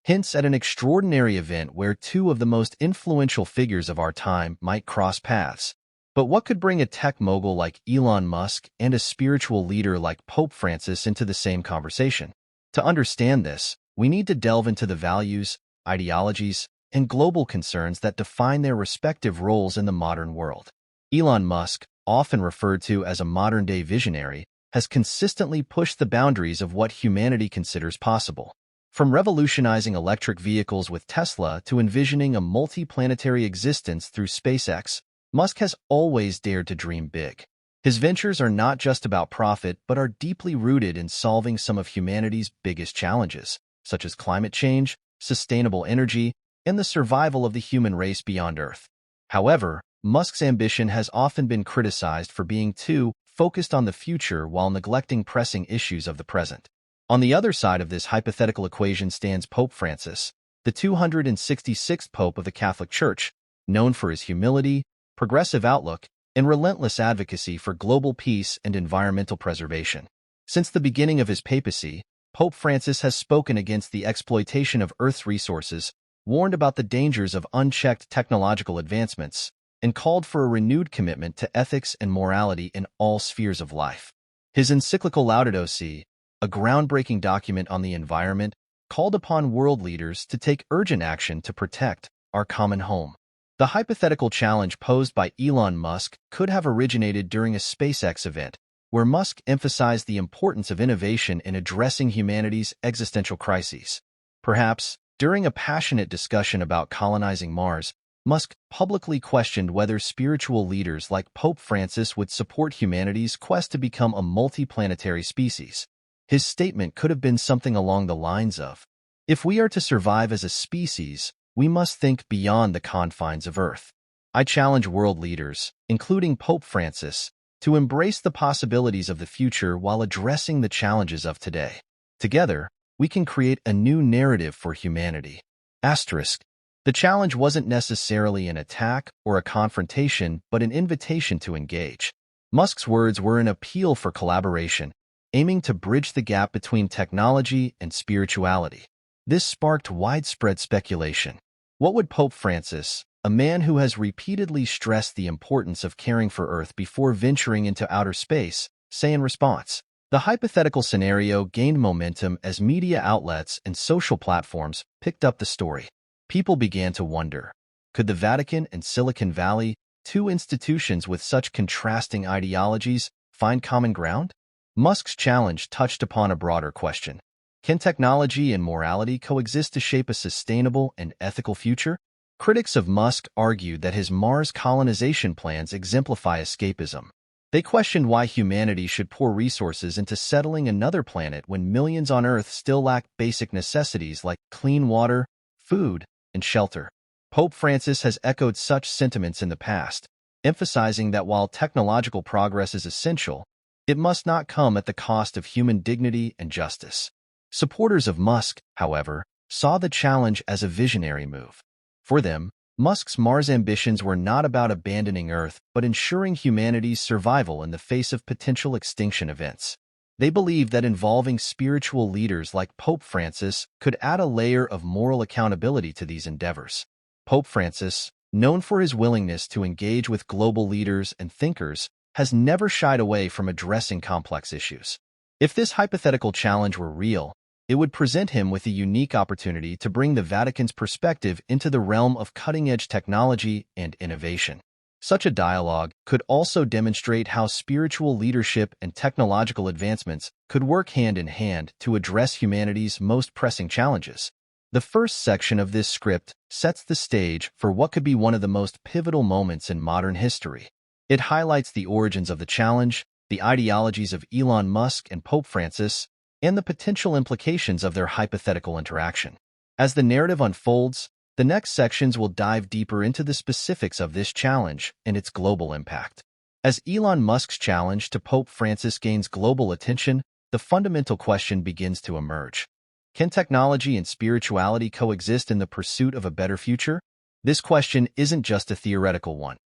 hints at an extraordinary event where two of the most influential figures of our time might cross paths. But what could bring a tech mogul like Elon Musk and a spiritual leader like Pope Francis into the same conversation? To understand this, we need to delve into the values, ideologies, and global concerns that define their respective roles in the modern world. Elon Musk, often referred to as a modern-day visionary, has consistently pushed the boundaries of what humanity considers possible. From revolutionizing electric vehicles with Tesla to envisioning a multi-planetary existence through SpaceX, Musk has always dared to dream big. His ventures are not just about profit, but are deeply rooted in solving some of humanity's biggest challenges, such as climate change, sustainable energy, and the survival of the human race beyond Earth. However, Musk's ambition has often been criticized for being too focused on the future while neglecting pressing issues of the present. On the other side of this hypothetical equation stands Pope Francis, the 266th Pope of the Catholic Church, known for his humility, progressive outlook, and relentless advocacy for global peace and environmental preservation. Since the beginning of his papacy, Pope Francis has spoken against the exploitation of Earth's resources, warned about the dangers of unchecked technological advancements, and called for a renewed commitment to ethics and morality in all spheres of life. His encyclical Laudato Si', a groundbreaking document on the environment, called upon world leaders to take urgent action to protect our common home. The hypothetical challenge posed by Elon Musk could have originated during a SpaceX event, where Musk emphasized the importance of innovation in addressing humanity's existential crises. Perhaps, during a passionate discussion about colonizing Mars, Musk publicly questioned whether spiritual leaders like Pope Francis would support humanity's quest to become a multi-planetary species. His statement could have been something along the lines of, "If we are to survive as a species, we must think beyond the confines of Earth." I challenge world leaders, including Pope Francis, to embrace the possibilities of the future while addressing the challenges of today. Together, we can create a new narrative for humanity. Asterisk. The challenge wasn't necessarily an attack or a confrontation, but an invitation to engage. Musk's words were an appeal for collaboration, aiming to bridge the gap between technology and spirituality. This sparked widespread speculation. What would Pope Francis, a man who has repeatedly stressed the importance of caring for Earth before venturing into outer space, say in response? The hypothetical scenario gained momentum as media outlets and social platforms picked up the story. People began to wonder, could the Vatican and Silicon Valley, two institutions with such contrasting ideologies, find common ground? Musk's challenge touched upon a broader question. Can technology and morality coexist to shape a sustainable and ethical future? Critics of Musk argued that his Mars colonization plans exemplify escapism. They questioned why humanity should pour resources into settling another planet when millions on Earth still lack basic necessities like clean water, food, and shelter. Pope Francis has echoed such sentiments in the past, emphasizing that while technological progress is essential, it must not come at the cost of human dignity and justice. Supporters of Musk, however, saw the challenge as a visionary move. For them, Musk's Mars ambitions were not about abandoning Earth, but ensuring humanity's survival in the face of potential extinction events. They believed that involving spiritual leaders like Pope Francis could add a layer of moral accountability to these endeavors. Pope Francis, known for his willingness to engage with global leaders and thinkers, has never shied away from addressing complex issues. If this hypothetical challenge were real, it would present him with a unique opportunity to bring the Vatican's perspective into the realm of cutting-edge technology and innovation. Such a dialogue could also demonstrate how spiritual leadership and technological advancements could work hand in hand to address humanity's most pressing challenges. The first section of this script sets the stage for what could be one of the most pivotal moments in modern history. It highlights the origins of the challenge, the ideologies of Elon Musk and Pope Francis, and the potential implications of their hypothetical interaction. As the narrative unfolds, the next sections will dive deeper into the specifics of this challenge and its global impact. As Elon Musk's challenge to Pope Francis gains global attention, the fundamental question begins to emerge. Can technology and spirituality coexist in the pursuit of a better future? This question isn't just a theoretical one.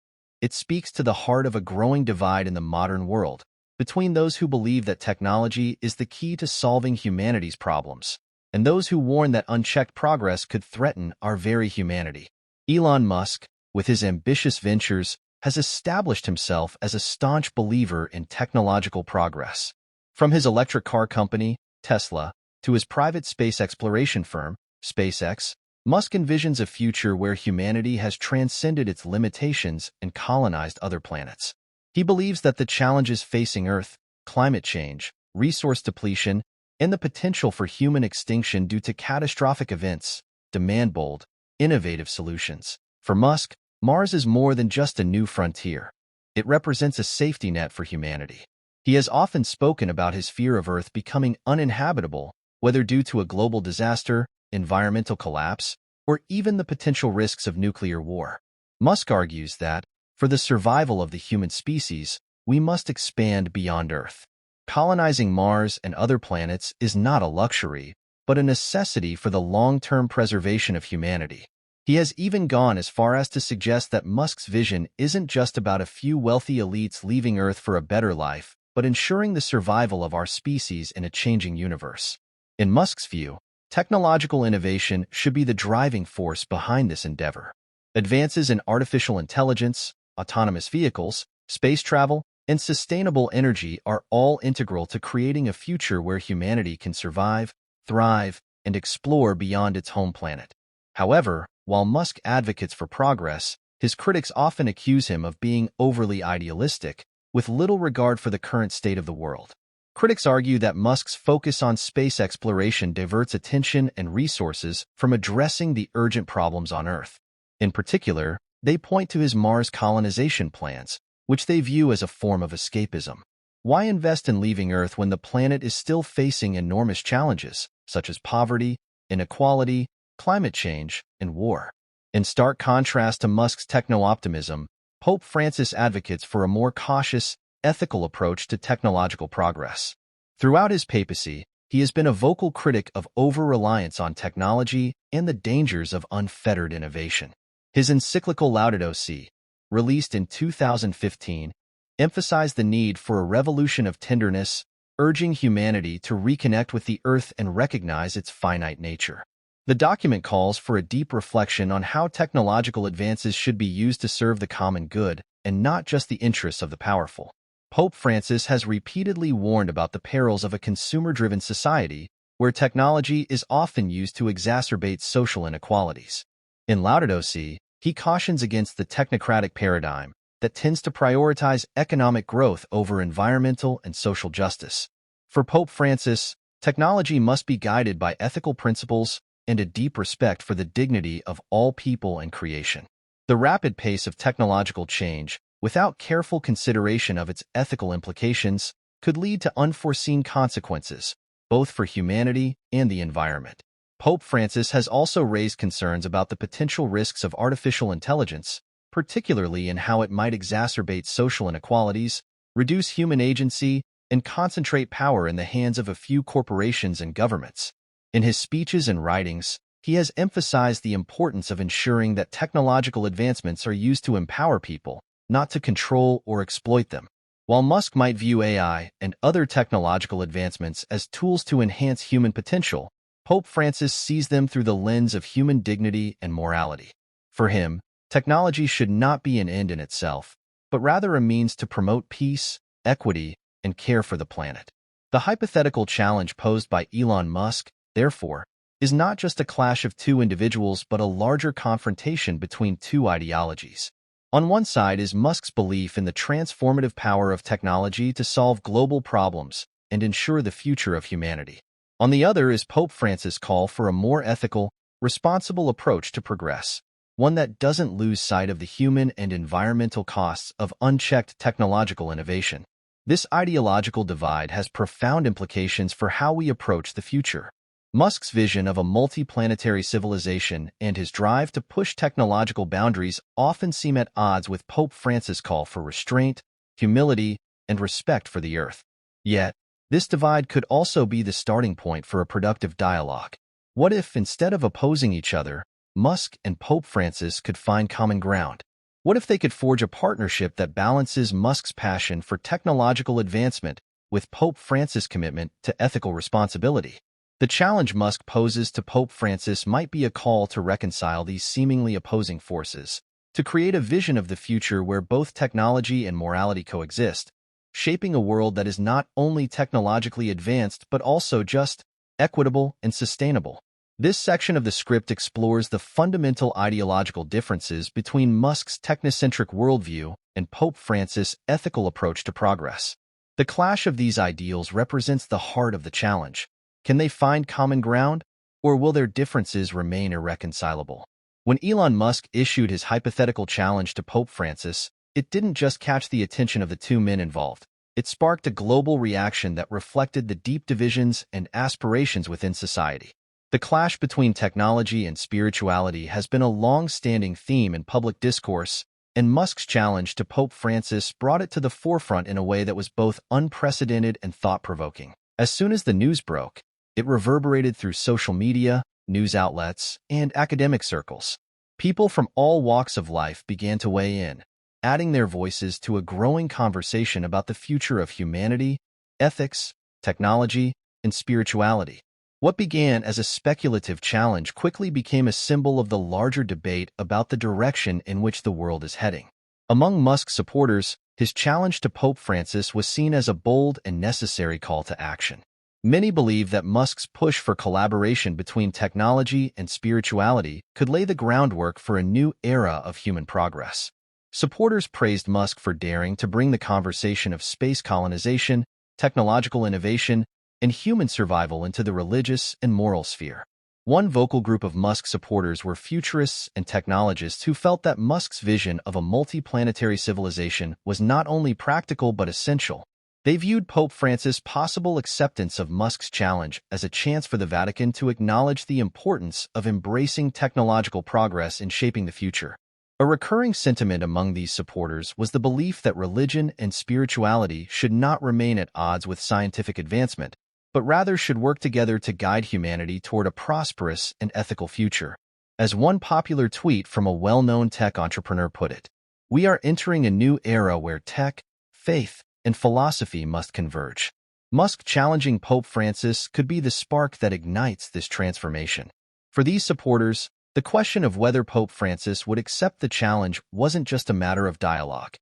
It speaks to the heart of a growing divide in the modern world, between those who believe that technology is the key to solving humanity's problems and those who warn that unchecked progress could threaten our very humanity. Elon Musk, with his ambitious ventures, has established himself as a staunch believer in technological progress. From his electric car company, Tesla, to his private space exploration firm, SpaceX, Musk envisions a future where humanity has transcended its limitations and colonized other planets. He believes that the challenges facing Earth, climate change, resource depletion, and the potential for human extinction due to catastrophic events demand bold, innovative solutions. For Musk, Mars is more than just a new frontier. It represents a safety net for humanity. He has often spoken about his fear of Earth becoming uninhabitable, whether due to a global disaster, environmental collapse, or even the potential risks of nuclear war. Musk argues that, for the survival of the human species, we must expand beyond Earth. Colonizing Mars and other planets is not a luxury, but a necessity for the long-term preservation of humanity. He has even gone as far as to suggest that Musk's vision isn't just about a few wealthy elites leaving Earth for a better life, but ensuring the survival of our species in a changing universe. In Musk's view, technological innovation should be the driving force behind this endeavor. Advances in artificial intelligence, autonomous vehicles, space travel, and sustainable energy are all integral to creating a future where humanity can survive, thrive, and explore beyond its home planet. However, while Musk advocates for progress, his critics often accuse him of being overly idealistic, with little regard for the current state of the world. Critics argue that Musk's focus on space exploration diverts attention and resources from addressing the urgent problems on Earth. In particular, they point to his Mars colonization plans, which they view as a form of escapism. Why invest in leaving Earth when the planet is still facing enormous challenges, such as poverty, inequality, climate change, and war? In stark contrast to Musk's techno-optimism, Pope Francis advocates for a more cautious, ethical approach to technological progress. Throughout his papacy, he has been a vocal critic of over-reliance on technology and the dangers of unfettered innovation. His encyclical Laudato Si', released in 2015, emphasized the need for a revolution of tenderness, urging humanity to reconnect with the Earth and recognize its finite nature. The document calls for a deep reflection on how technological advances should be used to serve the common good and not just the interests of the powerful. Pope Francis has repeatedly warned about the perils of a consumer-driven society where technology is often used to exacerbate social inequalities. In Laudato Si', he cautions against the technocratic paradigm that tends to prioritize economic growth over environmental and social justice. For Pope Francis, technology must be guided by ethical principles and a deep respect for the dignity of all people and creation. The rapid pace of technological change, without careful consideration of its ethical implications, could lead to unforeseen consequences, both for humanity and the environment. Pope Francis has also raised concerns about the potential risks of artificial intelligence, particularly in how it might exacerbate social inequalities, reduce human agency, and concentrate power in the hands of a few corporations and governments. In his speeches and writings, he has emphasized the importance of ensuring that technological advancements are used to empower people, not to control or exploit them. While Musk might view AI and other technological advancements as tools to enhance human potential, Pope Francis sees them through the lens of human dignity and morality. For him, technology should not be an end in itself, but rather a means to promote peace, equity, and care for the planet. The hypothetical challenge posed by Elon Musk, therefore, is not just a clash of two individuals but a larger confrontation between two ideologies. On one side is Musk's belief in the transformative power of technology to solve global problems and ensure the future of humanity. On the other is Pope Francis' call for a more ethical, responsible approach to progress, one that doesn't lose sight of the human and environmental costs of unchecked technological innovation. This ideological divide has profound implications for how we approach the future. Musk's vision of a multi-planetary civilization and his drive to push technological boundaries often seem at odds with Pope Francis' call for restraint, humility, and respect for the Earth. Yet, this divide could also be the starting point for a productive dialogue. What if, instead of opposing each other, Musk and Pope Francis could find common ground? What if they could forge a partnership that balances Musk's passion for technological advancement with Pope Francis' commitment to ethical responsibility? The challenge Musk poses to Pope Francis might be a call to reconcile these seemingly opposing forces, to create a vision of the future where both technology and morality coexist, shaping a world that is not only technologically advanced but also just, equitable, and sustainable. This section of the script explores the fundamental ideological differences between Musk's technocentric worldview and Pope Francis' ethical approach to progress. The clash of these ideals represents the heart of the challenge. Can they find common ground, or will their differences remain irreconcilable? When Elon Musk issued his hypothetical challenge to Pope Francis, it didn't just catch the attention of the two men involved. It sparked a global reaction that reflected the deep divisions and aspirations within society. The clash between technology and spirituality has been a long-standing theme in public discourse, and Musk's challenge to Pope Francis brought it to the forefront in a way that was both unprecedented and thought-provoking. As soon as the news broke, it reverberated through social media, news outlets, and academic circles. People from all walks of life began to weigh in, adding their voices to a growing conversation about the future of humanity, ethics, technology, and spirituality. What began as a speculative challenge quickly became a symbol of the larger debate about the direction in which the world is heading. Among Musk's supporters, his challenge to Pope Francis was seen as a bold and necessary call to action. Many believe that Musk's push for collaboration between technology and spirituality could lay the groundwork for a new era of human progress. Supporters praised Musk for daring to bring the conversation of space colonization, technological innovation, and human survival into the religious and moral sphere. One vocal group of Musk supporters were futurists and technologists who felt that Musk's vision of a multi-planetary civilization was not only practical but essential. They viewed Pope Francis' possible acceptance of Musk's challenge as a chance for the Vatican to acknowledge the importance of embracing technological progress in shaping the future. A recurring sentiment among these supporters was the belief that religion and spirituality should not remain at odds with scientific advancement, but rather should work together to guide humanity toward a prosperous and ethical future. As one popular tweet from a well-known tech entrepreneur put it, "We are entering a new era where tech, faith, and philosophy must converge." Musk challenging Pope Francis could be the spark that ignites this transformation. For these supporters, the question of whether Pope Francis would accept the challenge wasn't just a matter of dialogue.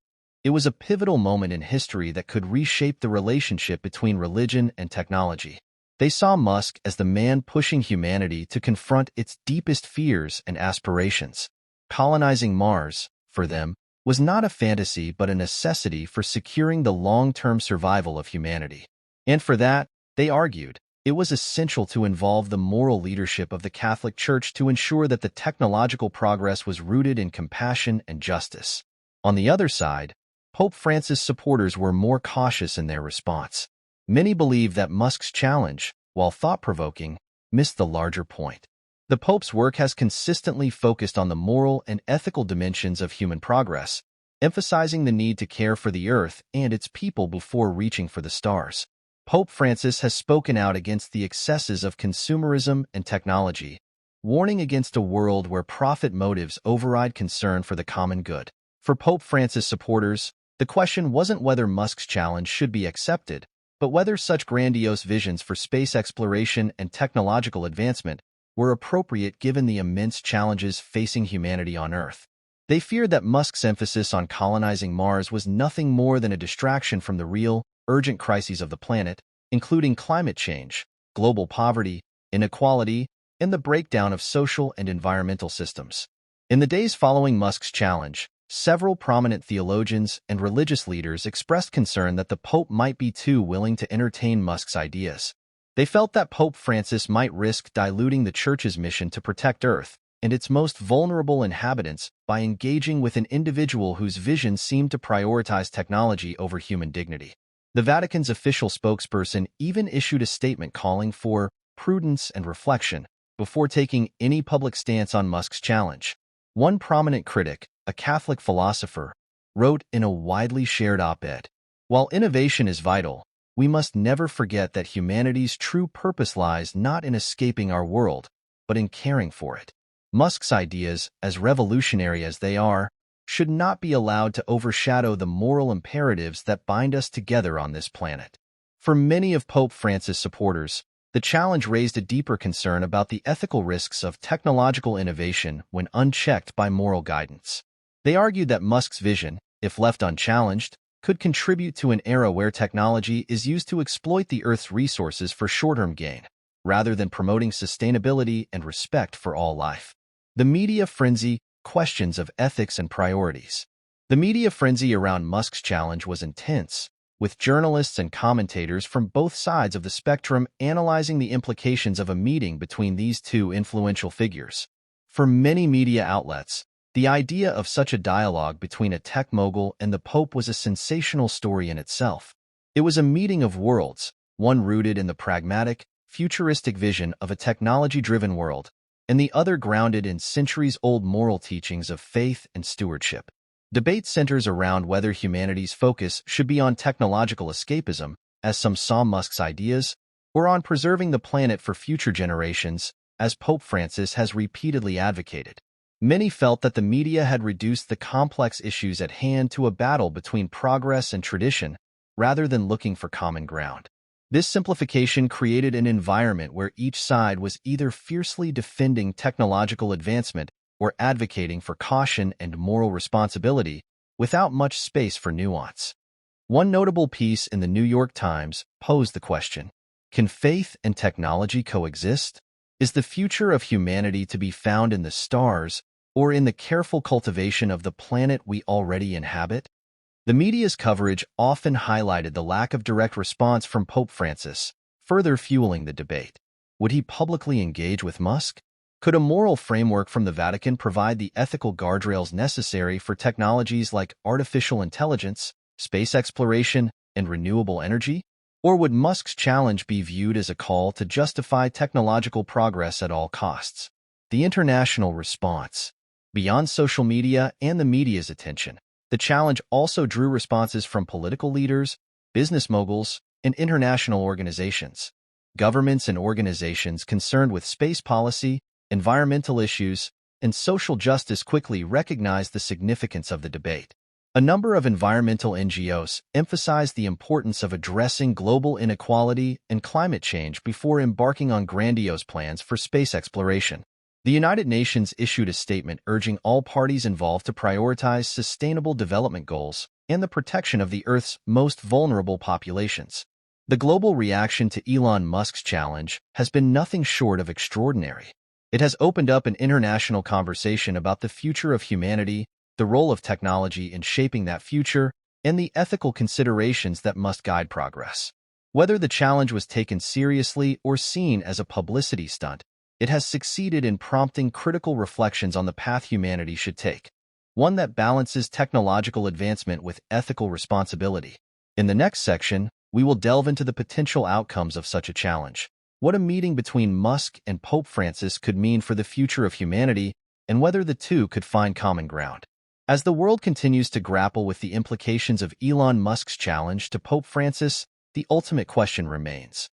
It was a pivotal moment in history that could reshape the relationship between religion and technology. They saw Musk as the man pushing humanity to confront its deepest fears and aspirations. Colonizing Mars, for them, was not a fantasy but a necessity for securing the long-term survival of humanity. And for that, they argued, it was essential to involve the moral leadership of the Catholic Church to ensure that the technological progress was rooted in compassion and justice. On the other side, Pope Francis supporters were more cautious in their response. Many believe that Musk's challenge, while thought-provoking, missed the larger point. The Pope's work has consistently focused on the moral and ethical dimensions of human progress, emphasizing the need to care for the Earth and its people before reaching for the stars. Pope Francis has spoken out against the excesses of consumerism and technology, warning against a world where profit motives override concern for the common good. For Pope Francis supporters, the question wasn't whether Musk's challenge should be accepted, but whether such grandiose visions for space exploration and technological advancement were appropriate given the immense challenges facing humanity on Earth. They feared that Musk's emphasis on colonizing Mars was nothing more than a distraction from the real, urgent crises of the planet, including climate change, global poverty, inequality, and the breakdown of social and environmental systems. In the days following Musk's challenge, several prominent theologians and religious leaders expressed concern that the Pope might be too willing to entertain Musk's ideas. They felt that Pope Francis might risk diluting the Church's mission to protect Earth and its most vulnerable inhabitants by engaging with an individual whose vision seemed to prioritize technology over human dignity. The Vatican's official spokesperson even issued a statement calling for prudence and reflection before taking any public stance on Musk's challenge. One prominent critic, a Catholic philosopher, wrote in a widely shared op-ed, "While innovation is vital, we must never forget that humanity's true purpose lies not in escaping our world, but in caring for it." Musk's ideas, as revolutionary as they are, should not be allowed to overshadow the moral imperatives that bind us together on this planet. For many of Pope Francis' supporters, The challenge raised a deeper concern about the ethical risks of technological innovation when unchecked by moral guidance. They argued that Musk's vision, if left unchallenged, could contribute to an era where technology is used to exploit the Earth's resources for short-term gain, rather than promoting sustainability and respect for all life. The media frenzy, questions of ethics and priorities. The media frenzy around Musk's challenge was intense, with journalists and commentators from both sides of the spectrum analyzing the implications of a meeting between these two influential figures. For many media outlets, the idea of such a dialogue between a tech mogul and the Pope was a sensational story in itself. It was a meeting of worlds, one rooted in the pragmatic, futuristic vision of a technology-driven world, and the other grounded in centuries-old moral teachings of faith and stewardship. Debate centers around whether humanity's focus should be on technological escapism, as some saw Musk's ideas, or on preserving the planet for future generations, as Pope Francis has repeatedly advocated. Many felt that the media had reduced the complex issues at hand to a battle between progress and tradition, rather than looking for common ground. This simplification created an environment where each side was either fiercely defending technological advancement or advocating for caution and moral responsibility, without much space for nuance. One notable piece in the New York Times posed the question, can faith and technology coexist? Is the future of humanity to be found in the stars or in the careful cultivation of the planet we already inhabit? The media's coverage often highlighted the lack of direct response from Pope Francis, further fueling the debate. Would he publicly engage with Musk? Could a moral framework from the Vatican provide the ethical guardrails necessary for technologies like artificial intelligence, space exploration, and renewable energy? Or would Musk's challenge be viewed as a call to justify technological progress at all costs? The international response. Beyond social media and the media's attention, the challenge also drew responses from political leaders, business moguls, and international organizations. Governments and organizations concerned with space policy, environmental issues, and social justice quickly recognized the significance of the debate. A number of environmental NGOs emphasized the importance of addressing global inequality and climate change before embarking on grandiose plans for space exploration. The United Nations issued a statement urging all parties involved to prioritize sustainable development goals and the protection of the Earth's most vulnerable populations. The global reaction to Elon Musk's challenge has been nothing short of extraordinary. It has opened up an international conversation about the future of humanity, the role of technology in shaping that future, and the ethical considerations that must guide progress. Whether the challenge was taken seriously or seen as a publicity stunt, it has succeeded in prompting critical reflections on the path humanity should take, one that balances technological advancement with ethical responsibility. In the next section, we will delve into the potential outcomes of such a challenge, what a meeting between Musk and Pope Francis could mean for the future of humanity, and whether the two could find common ground. As the world continues to grapple with the implications of Elon Musk's challenge to Pope Francis, the ultimate question remains.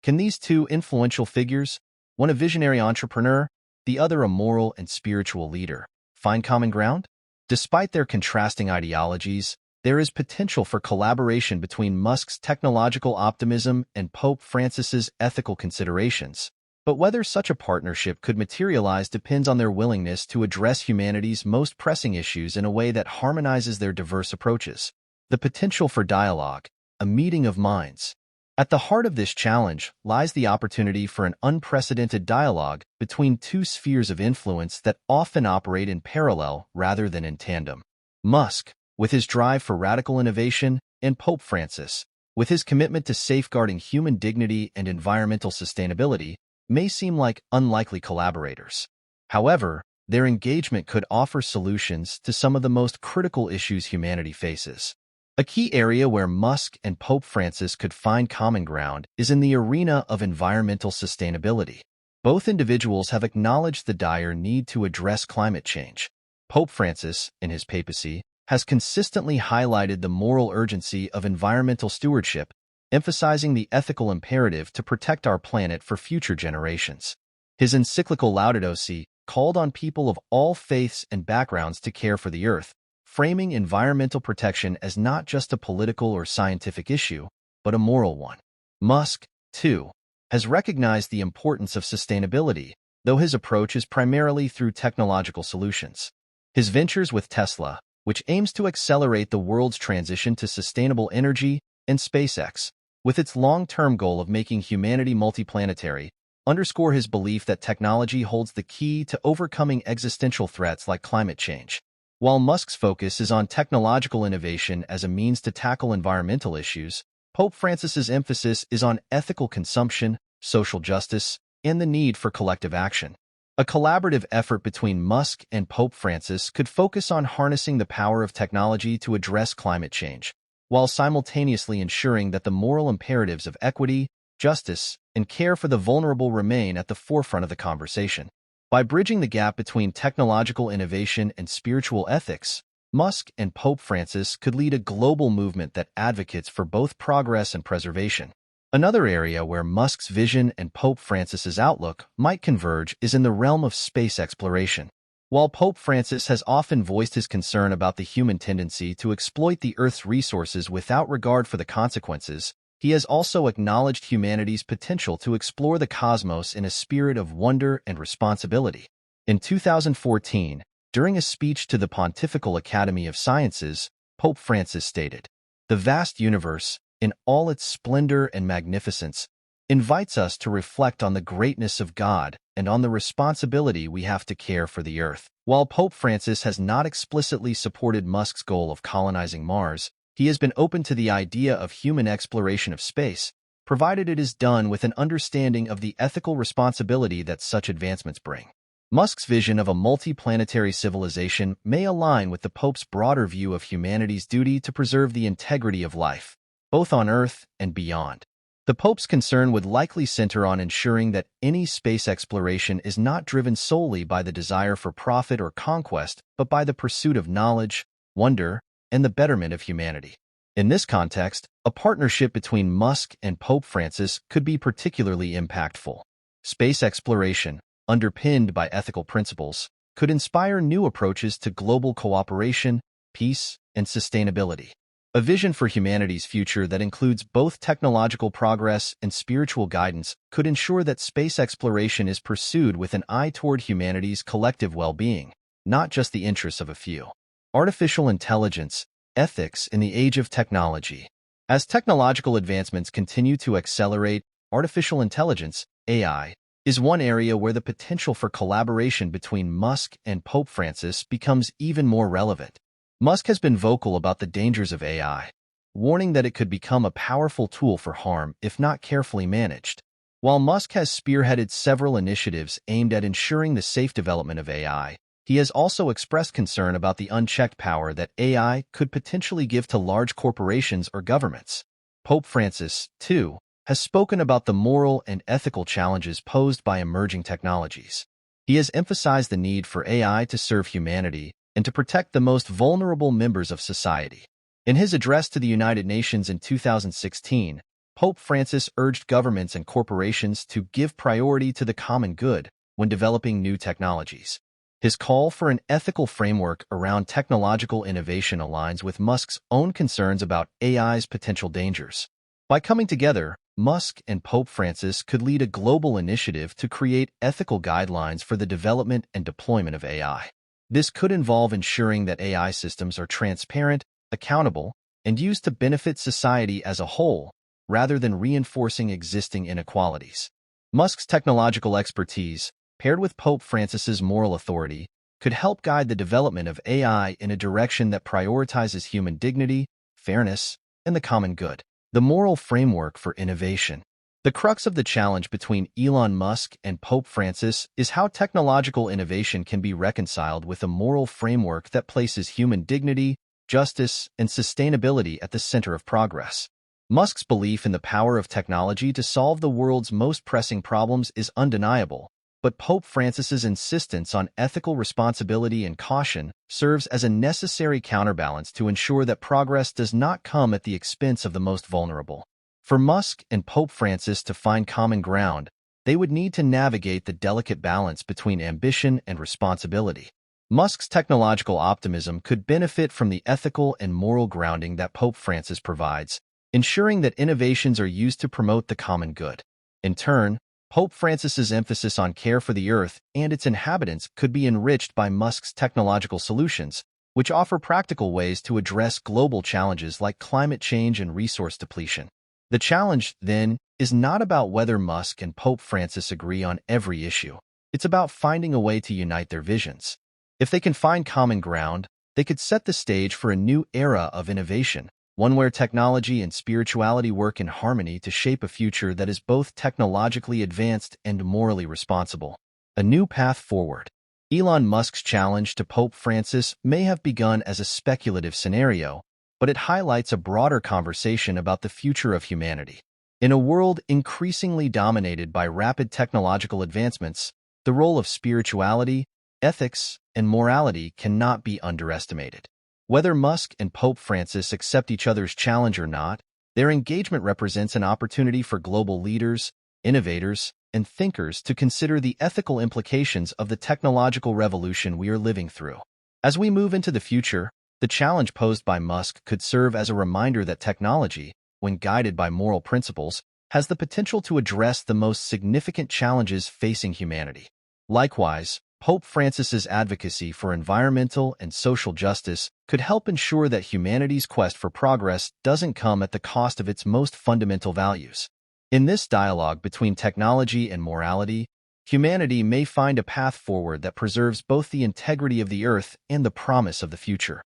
Can these two influential figures, one a visionary entrepreneur, the other a moral and spiritual leader, find common ground? Despite their contrasting ideologies, there is potential for collaboration between Musk's technological optimism and Pope Francis's ethical considerations. But whether such a partnership could materialize depends on their willingness to address humanity's most pressing issues in a way that harmonizes their diverse approaches. The potential for dialogue, a meeting of minds. At the heart of this challenge lies the opportunity for an unprecedented dialogue between two spheres of influence that often operate in parallel rather than in tandem. Musk, with his drive for radical innovation, and Pope Francis, with his commitment to safeguarding human dignity and environmental sustainability, may seem like unlikely collaborators. However, their engagement could offer solutions to some of the most critical issues humanity faces. A key area where Musk and Pope Francis could find common ground is in the arena of environmental sustainability. Both individuals have acknowledged the dire need to address climate change. Pope Francis, in his papacy, has consistently highlighted the moral urgency of environmental stewardship, emphasizing the ethical imperative to protect our planet for future generations. His encyclical Laudato Si called on people of all faiths and backgrounds to care for the Earth, framing environmental protection as not just a political or scientific issue, but a moral one. Musk, too, has recognized the importance of sustainability, though his approach is primarily through technological solutions. His ventures with Tesla, which aims to accelerate the world's transition to sustainable energy, and SpaceX, with its long-term goal of making humanity multiplanetary, underscore his belief that technology holds the key to overcoming existential threats like climate change. While Musk's focus is on technological innovation as a means to tackle environmental issues, Pope Francis's emphasis is on ethical consumption, social justice, and the need for collective action. A collaborative effort between Musk and Pope Francis could focus on harnessing the power of technology to address climate change, while simultaneously ensuring that the moral imperatives of equity, justice, and care for the vulnerable remain at the forefront of the conversation. By bridging the gap between technological innovation and spiritual ethics, Musk and Pope Francis could lead a global movement that advocates for both progress and preservation. Another area where Musk's vision and Pope Francis's outlook might converge is in the realm of space exploration. While Pope Francis has often voiced his concern about the human tendency to exploit the Earth's resources without regard for the consequences, he has also acknowledged humanity's potential to explore the cosmos in a spirit of wonder and responsibility. In 2014, during a speech to the Pontifical Academy of Sciences, Pope Francis stated, "The vast universe, in all its splendor and magnificence, invites us to reflect on the greatness of God and on the responsibility we have to care for the Earth." While Pope Francis has not explicitly supported Musk's goal of colonizing Mars, he has been open to the idea of human exploration of space, provided it is done with an understanding of the ethical responsibility that such advancements bring. Musk's vision of a multiplanetary civilization may align with the Pope's broader view of humanity's duty to preserve the integrity of life, both on Earth and beyond. The Pope's concern would likely center on ensuring that any space exploration is not driven solely by the desire for profit or conquest, but by the pursuit of knowledge, wonder, and the betterment of humanity. In this context, a partnership between Musk and Pope Francis could be particularly impactful. Space exploration, underpinned by ethical principles, could inspire new approaches to global cooperation, peace, and sustainability. A vision for humanity's future that includes both technological progress and spiritual guidance could ensure that space exploration is pursued with an eye toward humanity's collective well-being, not just the interests of a few. Artificial intelligence, ethics in the age of technology. As technological advancements continue to accelerate, artificial intelligence, AI, is one area where the potential for collaboration between Musk and Pope Francis becomes even more relevant. Musk has been vocal about the dangers of AI, warning that it could become a powerful tool for harm if not carefully managed. While Musk has spearheaded several initiatives aimed at ensuring the safe development of AI, he has also expressed concern about the unchecked power that AI could potentially give to large corporations or governments. Pope Francis, too, has spoken about the moral and ethical challenges posed by emerging technologies. He has emphasized the need for AI to serve humanity and to protect the most vulnerable members of society. In his address to the United Nations in 2016, Pope Francis urged governments and corporations to give priority to the common good when developing new technologies. His call for an ethical framework around technological innovation aligns with Musk's own concerns about AI's potential dangers. By coming together, Musk and Pope Francis could lead a global initiative to create ethical guidelines for the development and deployment of AI. This could involve ensuring that AI systems are transparent, accountable, and used to benefit society as a whole, rather than reinforcing existing inequalities. Musk's technological expertise, paired with Pope Francis's moral authority, could help guide the development of AI in a direction that prioritizes human dignity, fairness, and the common good. The moral framework for innovation. The crux of the challenge between Elon Musk and Pope Francis is how technological innovation can be reconciled with a moral framework that places human dignity, justice, and sustainability at the center of progress. Musk's belief in the power of technology to solve the world's most pressing problems is undeniable, but Pope Francis's insistence on ethical responsibility and caution serves as a necessary counterbalance to ensure that progress does not come at the expense of the most vulnerable. For Musk and Pope Francis to find common ground, they would need to navigate the delicate balance between ambition and responsibility. Musk's technological optimism could benefit from the ethical and moral grounding that Pope Francis provides, ensuring that innovations are used to promote the common good. In turn, Pope Francis's emphasis on care for the Earth and its inhabitants could be enriched by Musk's technological solutions, which offer practical ways to address global challenges like climate change and resource depletion. The challenge, then, is not about whether Musk and Pope Francis agree on every issue. It's about finding a way to unite their visions. If they can find common ground, they could set the stage for a new era of innovation, one where technology and spirituality work in harmony to shape a future that is both technologically advanced and morally responsible. A new path forward. Elon Musk's challenge to Pope Francis may have begun as a speculative scenario, but it highlights a broader conversation about the future of humanity. In a world increasingly dominated by rapid technological advancements, the role of spirituality, ethics, and morality cannot be underestimated. Whether Musk and Pope Francis accept each other's challenge or not, their engagement represents an opportunity for global leaders, innovators, and thinkers to consider the ethical implications of the technological revolution we are living through. As we move into the future, the challenge posed by Musk could serve as a reminder that technology, when guided by moral principles, has the potential to address the most significant challenges facing humanity. Likewise, Pope Francis's advocacy for environmental and social justice could help ensure that humanity's quest for progress doesn't come at the cost of its most fundamental values. In this dialogue between technology and morality, humanity may find a path forward that preserves both the integrity of the Earth and the promise of the future.